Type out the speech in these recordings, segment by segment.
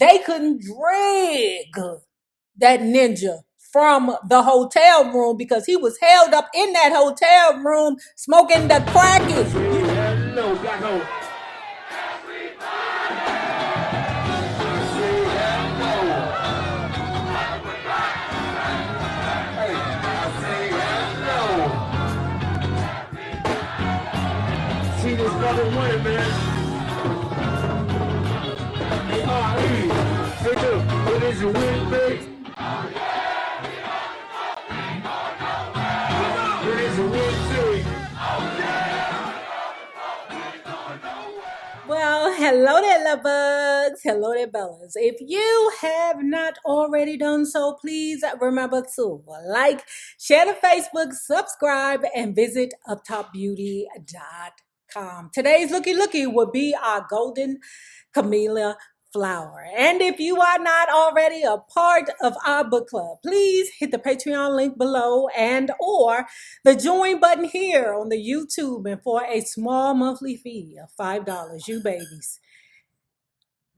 They couldn't drag that ninja from the hotel room because he was held up in that hotel room smoking the cracky. Hello, black hole. See this brother win, man. What is your win, babe? What is your win, babe? Well, hello there, love bugs. Hello there, Bellas. If you have not already done so, please remember to like, share the Facebook, subscribe, and visit uptopbeauty.com. Today's looky will be our golden camellia flower. And if you are not already a part of our book club, please hit the Patreon link below and or the join button here on the YouTube, and for a small monthly fee of $5, you babies,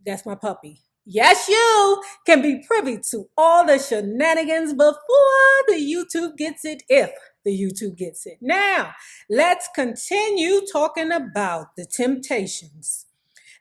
that's my puppy, yes, you can be privy to all the shenanigans before the YouTube gets it, if the YouTube gets it. Now, let's continue talking about The Temptations.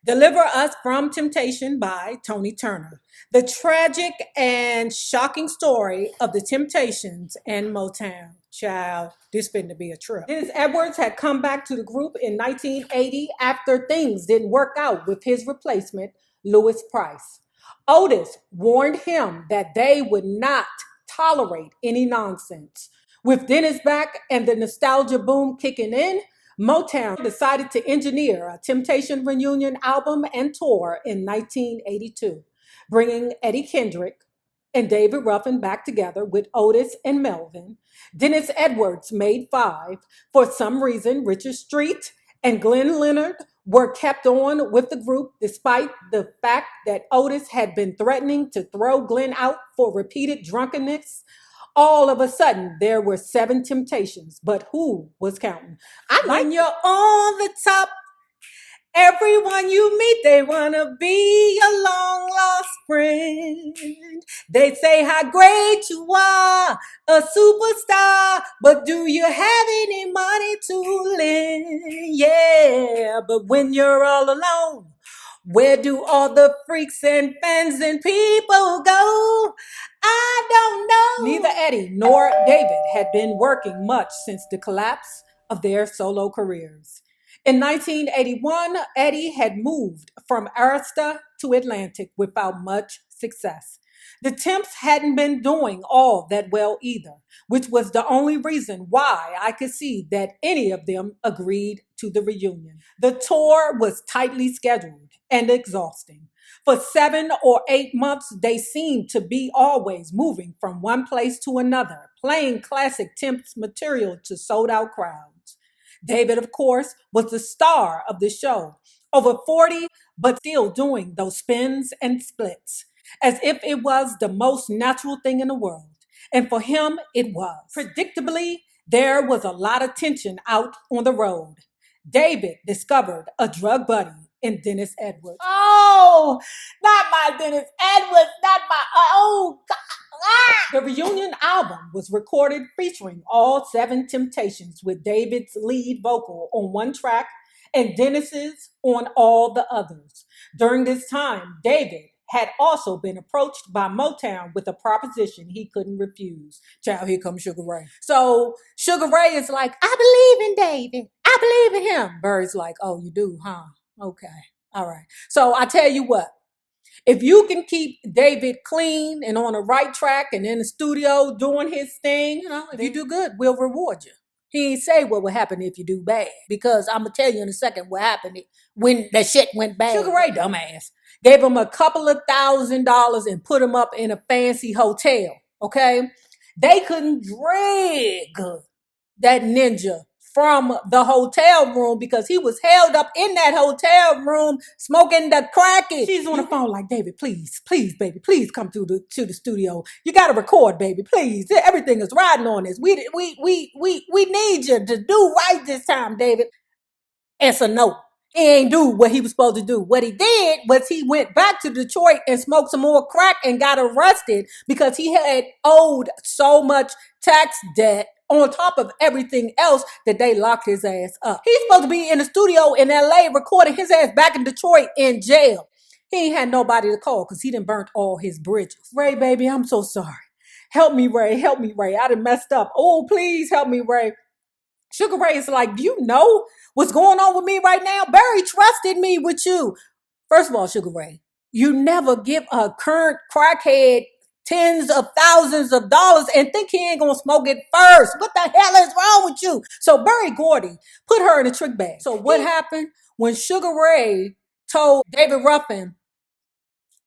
Deliver Us from Temptation by Tony Turner. The tragic and shocking story of the Temptations and Motown. Child, this finna be a trip. Dennis Edwards had come back to the group in 1980 after things didn't work out with his replacement, Louis Price. Otis warned him that they would not tolerate any nonsense. With Dennis back and the nostalgia boom kicking in, Motown decided to engineer a Temptation reunion album and tour in 1982, bringing Eddie Kendrick and David Ruffin back together with Otis and Melvin. Dennis Edwards made 5. For some reason, Richard Street and Glenn Leonard were kept on with the group despite the fact that Otis had been threatening to throw Glenn out for repeated drunkenness. All of a sudden, there were 7 Temptations, but who was counting? When you're on the top, everyone you meet, they want to be your long lost friend. They say how great you are, a superstar, but do you have any money to lend? Yeah, but when you're all alone, where do all the freaks and fans and people go? I don't know. Neither Eddie nor David had been working much since the collapse of their solo careers. In 1981, Eddie had moved from Arista to Atlantic without much success. The Temps hadn't been doing all that well either, which was the only reason why I could see that any of them agreed to the reunion. The tour was tightly scheduled and exhausting. For 7 or 8 months, they seemed to be always moving from one place to another, playing classic Temps material to sold-out crowds. David, of course, was the star of the show, over 40, but still doing those spins and splits, as if it was the most natural thing in the world. And for him, it was. Predictably, there was a lot of tension out on the road. David discovered a drug buddy in Dennis Edwards. Oh, not my Dennis Edwards, not my, oh, God. The reunion album was recorded featuring all 7 Temptations, with David's lead vocal on one track and Dennis's on all the others. During this time, David had also been approached by Motown with a proposition he couldn't refuse. Child, here comes Sugar Ray. So Sugar Ray is like, I believe in David. I believe in him. Bird's like, oh, you do, huh? Okay. All right. So I tell you what, if you can keep David clean and on the right track and in the studio doing his thing, if you do good, we'll reward you. He ain't say what would happen if you do bad, because I'm going to tell you in a second what happened when that shit went bad. Sugar Ray, dumbass, gave him a couple of $1,000 and put him up in a fancy hotel, okay? They couldn't drag that ninja from the hotel room because he was held up in that hotel room smoking the cracky. She's on the phone like, David, please, baby, please come to the studio. You got to record, baby, please. Everything is riding on this. We need you to do right this time, David. It's a no. He ain't do what he was supposed to do. What he did was he went back to Detroit and smoked some more crack and got arrested because he had owed so much tax debt on top of everything else that they locked his ass up. He's supposed to be in the studio in LA recording, his ass back in Detroit in jail. He ain't had nobody to call because he done burnt all his bridges. Ray, baby, I'm so sorry. Help me, Ray. Help me, Ray. I done messed up. Oh, please help me, Ray. Sugar Ray is like, do you know what's going on with me right now? Barry trusted me with you. First of all, Sugar Ray, you never give a current crackhead tens of thousands of dollars and think he ain't gonna smoke it first. What the hell is wrong with you? So Barry Gordy put her in a trick bag. So what happened when Sugar Ray told David Ruffin,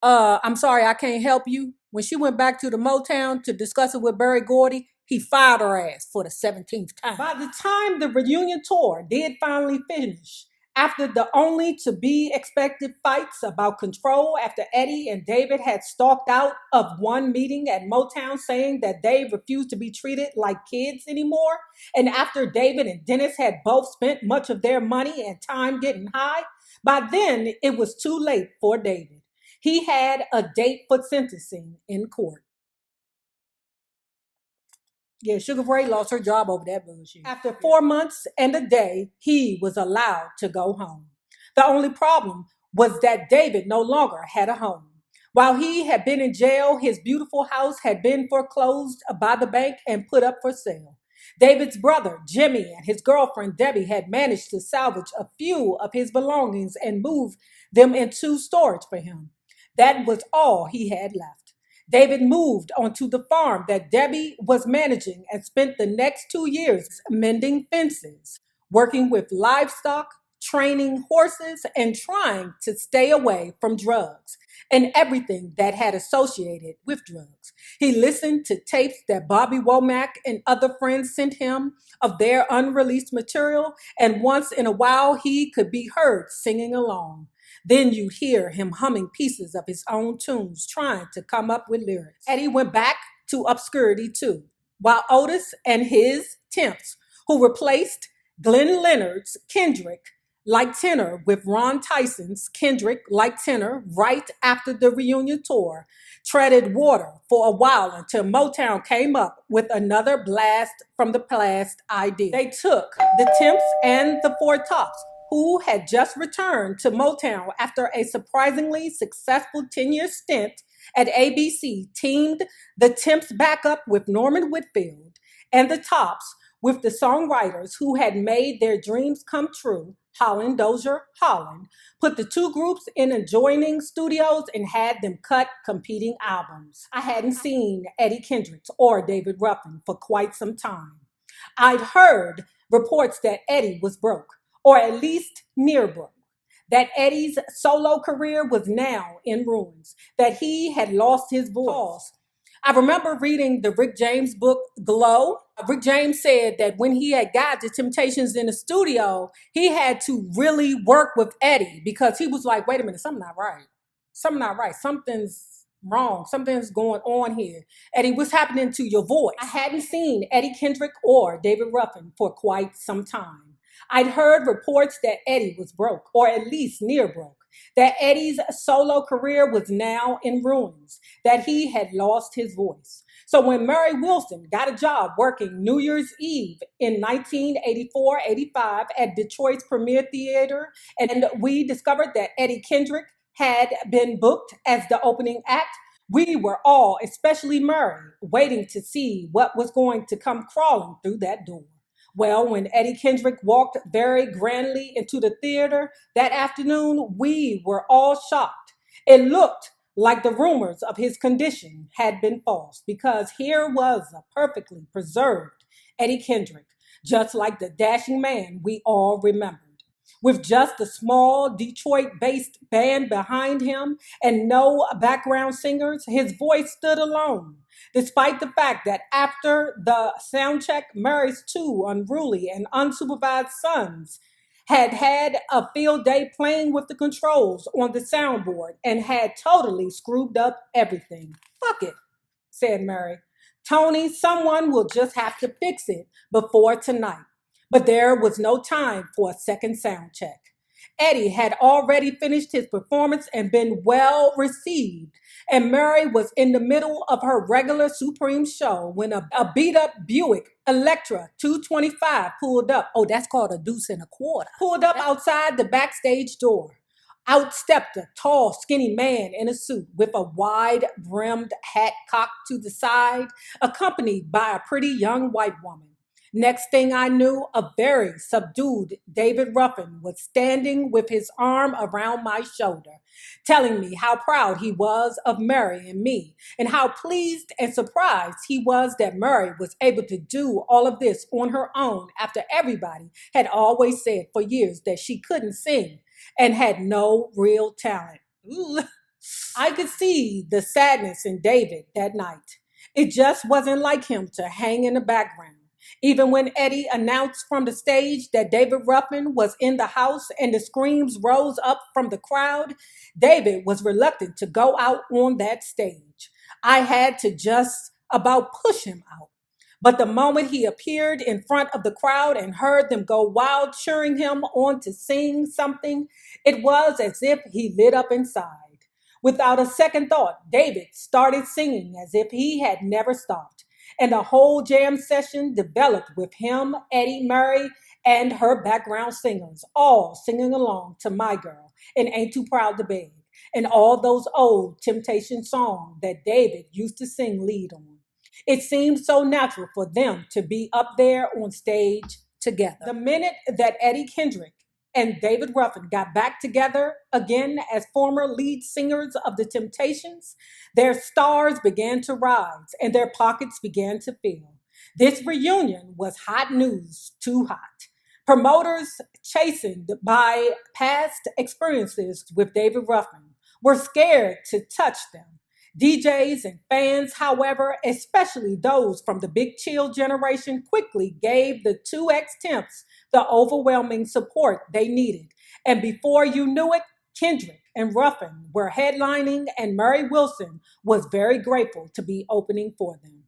I'm sorry, I can't help you. When she went back to the Motown to discuss it with Barry Gordy, he fired her ass for the 17th time. By the time the reunion tour did finally finish, after the only to be expected fights about control after Eddie and David had stalked out of one meeting at Motown saying that Dave refused to be treated like kids anymore, and after David and Dennis had both spent much of their money and time getting high, by then it was too late for David. He had a date for sentencing in court. Yeah, Sugar Ray lost her job over that bullshit. After 4 months and a day, he was allowed to go home. The only problem was that David no longer had a home. While he had been in jail, his beautiful house had been foreclosed by the bank and put up for sale. David's brother, Jimmy, and his girlfriend, Debbie, had managed to salvage a few of his belongings and move them into storage for him. That was all he had left. David moved onto the farm that Debbie was managing and spent the next 2 years mending fences, working with livestock, training horses, and trying to stay away from drugs and everything that had associated with drugs. He listened to tapes that Bobby Womack and other friends sent him of their unreleased material, and once in a while he could be heard singing along. Then you'd hear him humming pieces of his own tunes, trying to come up with lyrics. Eddie went back to obscurity too, while Otis and his Temps, who replaced Glenn Leonard's Kendrick like tenor with Ron Tyson's Kendrick like tenor right after the reunion tour, treaded water for a while until Motown came up with another blast from the past idea. They took the Temps and the Four Tops, who had just returned to Motown after a surprisingly successful 10-year stint at ABC, teamed the Temps back up with Norman Whitfield and the Tops with the songwriters who had made their dreams come true, Holland Dozier Holland, put the two groups in adjoining studios and had them cut competing albums. I hadn't seen Eddie Kendrick or David Ruffin for quite some time. I'd heard reports that Eddie was broke, or at least near broke, that Eddie's solo career was now in ruins, that he had lost his voice. I remember reading the Rick James book, Glow. Rick James said that when he had got the Temptations in the studio, he had to really work with Eddie because he was like, wait a minute, something not right. Something not right. Something's wrong. Something's going on here. Eddie, what's happening to your voice? I hadn't seen Eddie Kendrick or David Ruffin for quite some time. I'd heard reports that Eddie was broke, or at least near broke, that Eddie's solo career was now in ruins, that he had lost his voice. So when Murray Wilson got a job working New Year's Eve in 1984-85 at Detroit's Premier Theater, and we discovered that Eddie Kendrick had been booked as the opening act, we were all, especially Murray, waiting to see what was going to come crawling through that door. Well, when Eddie Kendrick walked very grandly into the theater that afternoon, we were all shocked. It looked like the rumors of his condition had been false, because here was a perfectly preserved Eddie Kendrick, just like the dashing man we all remembered. With just a small Detroit-based band behind him and no background singers, his voice stood alone. Despite the fact that after the soundcheck, Murray's two unruly and unsupervised sons had had a field day playing with the controls on the soundboard and had totally screwed up everything. Fuck it, said Murray. Tony, someone will just have to fix it before tonight. But there was no time for a second sound check. Eddie had already finished his performance and been well received, and Mary was in the middle of her regular Supreme show when a beat-up Buick Electra 225 pulled up. Oh, that's called a deuce and a quarter. Pulled up outside the backstage door. Out stepped a tall, skinny man in a suit with a wide-brimmed hat cocked to the side, accompanied by a pretty young white woman. Next thing I knew, a very subdued David Ruffin was standing with his arm around my shoulder, telling me how proud he was of Mary and me, and how pleased and surprised he was that Mary was able to do all of this on her own after everybody had always said for years that she couldn't sing and had no real talent. Ooh. I could see the sadness in David that night. It just wasn't like him to hang in the background. Even when Eddie announced from the stage that David Ruffin was in the house and the screams rose up from the crowd, David was reluctant to go out on that stage. I had to just about push him out. But the moment he appeared in front of the crowd and heard them go wild, cheering him on to sing something, it was as if he lit up inside. Without a second thought, David started singing as if he had never stopped. And the whole jam session developed with him, Eddie, Mary, and her background singers, all singing along to My Girl and Ain't Too Proud to Beg, and all those old Temptation songs that David used to sing lead on. It seemed so natural for them to be up there on stage together. The minute that Eddie Kendrick and David Ruffin got back together again as former lead singers of the Temptations, their stars began to rise and their pockets began to fill. This reunion was hot news, too hot. Promoters, chastened by past experiences with David Ruffin, were scared to touch them. DJs and fans, however, especially those from the Big Chill generation, quickly gave the 2X Temps the overwhelming support they needed. And before you knew it, Kendrick and Ruffin were headlining, and Mary Wilson was very grateful to be opening for them.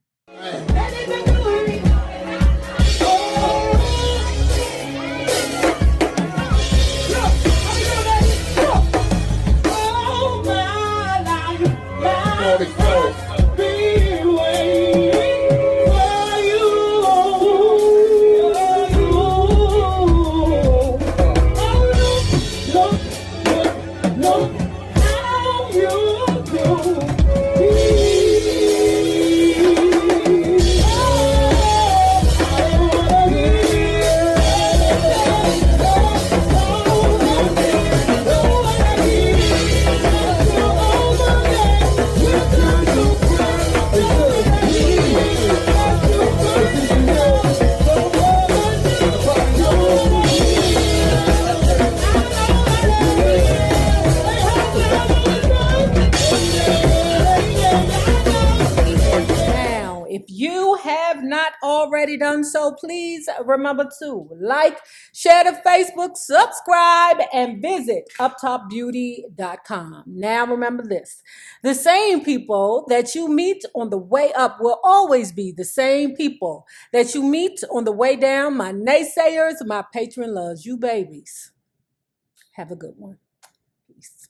Not already done so, please remember to like, share to Facebook, subscribe, and visit uptopbeauty.com. Now remember this, the same people that you meet on the way up will always be the same people that you meet on the way down. My naysayers, my patron loves you babies. Have a good one.